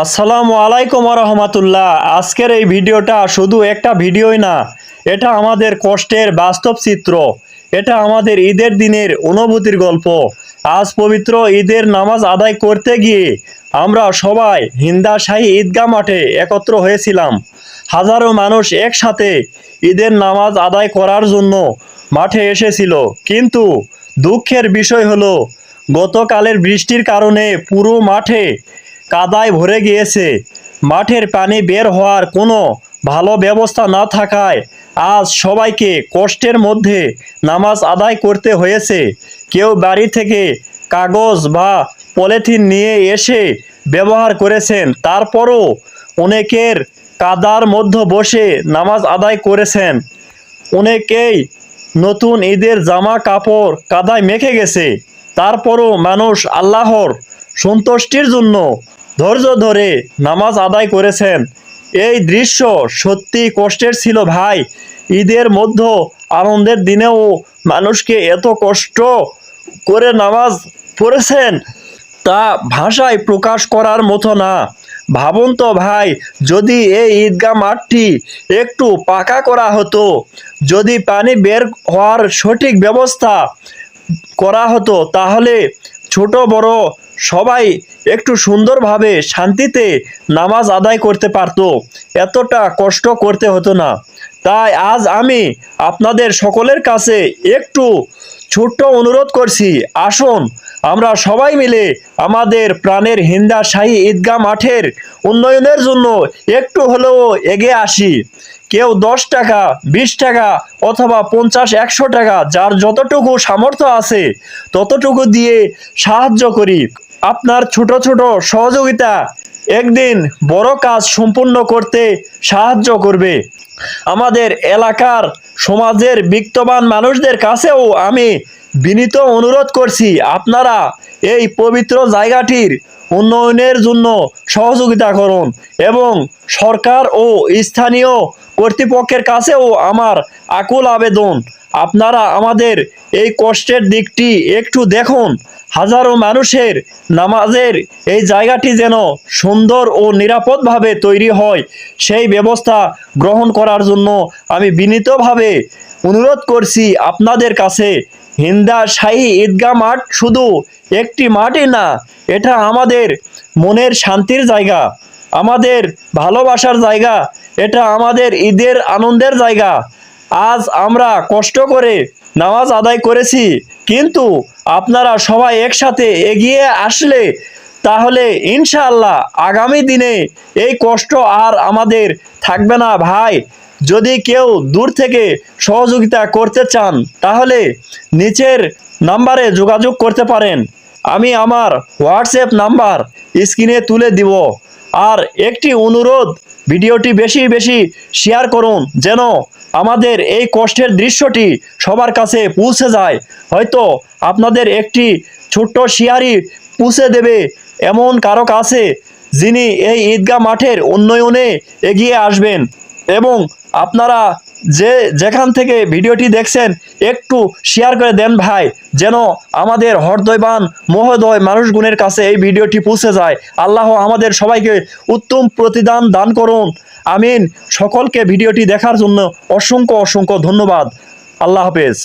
আসসালামু আলাইকুম রহমতুল্লাহ। আজকের এই ভিডিওটা শুধু একটা ভিডিওই না, এটা আমাদের কষ্টের বাস্তব চিত্র। এটা আমাদের ঈদের দিনের অনুভূতির গল্প। আজ পবিত্র ঈদের নামাজ আদায় করতে গিয়ে আমরা সবাই হিন্দা শাহী ঈদগাহ মাঠে একত্র হয়েছিলাম। হাজারো মানুষ একসাথে ঈদের নামাজ আদায় করার জন্য মাঠে এসেছিল, কিন্তু দুঃখের বিষয় হলো গতকালের বৃষ্টির কারণে পুরো মাঠে কাদায় ভরে গিয়েছে। মাঠের পানি বের হওয়ার কোনো ভালো ব্যবস্থা না থাকায় আজ সবাইকে কষ্টের মধ্যে নামাজ আদায় করতে হয়েছে। কেউ বাড়ি থেকে কাগজ বা পলিথিন নিয়ে এসে ব্যবহার করেছেন, তারপরও অনেকের কাদার মধ্যে বসে নামাজ আদায় করেছেন। অনেকেই নতুন ঈদের জামা কাপড় কাদায় মেখে গেছে, তারপরও মানুষ আল্লাহর সন্তুষ্টির জন্য ধৈর্য ধরে নামাজ আদায় করেছেন। এই দৃশ্য সত্যি কষ্টের ছিল ভাই। ঈদের মধ্যে আনন্দের দিনেও মানুষকে এত কষ্ট করে নামাজ পড়েছেন, তা ভাষায় প্রকাশ করার মতো না। ভাবুন তো ভাই, যদি এই ঈদগাহ মাঠটি একটু পাকা করা হতো, যদি পানি বের হওয়ার সঠিক ব্যবস্থা করা হতো, তাহলে ছোট বড় সবাই একটু সুন্দরভাবে শান্তিতে নামাজ আদায় করতে পারত, এতটা কষ্ট করতে হতো না। তাই আজ আমি আপনাদের সকলের কাছে একটু ছোট্ট অনুরোধ করছি, আসুন আমরা সবাই মিলে আমাদের প্রাণের হিন্দা শাহী ঈদগাহ মাঠের উন্নয়নের জন্য একটু হলেও এগিয়ে আসি। কেউ 10 টাকা, 20 টাকা অথবা 50-100 টাকা, যার যতটুকু সামর্থ্য আছে ততটুকু দিয়ে সাহায্য করি। আপনার ছোট ছোট সহযোগিতা একদিন বড় কাজ সম্পূর্ণ করতে সাহায্য করবে। আমাদের এলাকার সমাজের বিত্তবান মানুষদের কাছেও আমি বিনীত অনুরোধ করছি, আপনারা এই পবিত্র জায়গাটির উন্নয়নের জন্য সহযোগিতা করুন। এবং সরকার ও স্থানীয় কর্তৃপক্ষের কাছেও আমার আকুল আবেদন, আপনারা আমাদের এই কষ্টের দিকটি একটু দেখুন। হাজারো মানুষের নামাজের এই জায়গাটি যেন সুন্দর ও নিরাপদভাবে তৈরি হয়, সেই ব্যবস্থা গ্রহণ করার জন্য আমি বিনীতভাবে অনুরোধ করছি আপনাদের কাছে। হিন্দা শাহী ঈদগাহ মাঠ শুধু একটি মাঠই না, এটা আমাদের মনের শান্তির জায়গা, আমাদের ভালোবাসার জায়গা, এটা আমাদের ঈদের আনন্দের জায়গা। আজ আমরা কষ্ট করে নামাজ আদায় করেছি, কিন্তু আপনারা সবাই একসাথে এগিয়ে আসলে তাহলে ইনশাআল্লাহ আগামী দিনে এই কষ্ট আর আমাদের থাকবে না ভাই। যদি কেউ দূর থেকে সহযোগিতা করতে চান, তাহলে নিচের নাম্বারে যোগাযোগ করতে পারেন। আমি আমার হোয়াটসঅ্যাপ নাম্বার স্ক্রিনে তুলে দিব। আর একটি অনুরোধ, ভিডিওটি বেশি বেশি শেয়ার করুন, যেন আমাদের এই কষ্টের দৃশ্যটি সবার কাছে পৌঁছে যায়। হয়তো আপনাদের একটি ছোট্ট শেয়ারই পৌঁছে দেবে এমন কারো কাছে, যিনি এই ঈদগাহ মাঠের উন্নয়নে এগিয়ে আসবেন। এবং আপনারা যেখান থেকে ভিডিওটি দেখছেন একটু শেয়ার করে দেন ভাই, যেন আমাদের হৃদয়বান মহোদয় মানুষগুণের কাছে এই ভিডিওটি পৌঁছে যায়। আল্লাহ আমাদের সবাইকে উত্তম প্রতিদান দান করুন, আমিন। সকলকে ভিডিওটি দেখার জন্য অসংখ্য অসংখ্য ধন্যবাদ। আল্লাহ হাফেজ।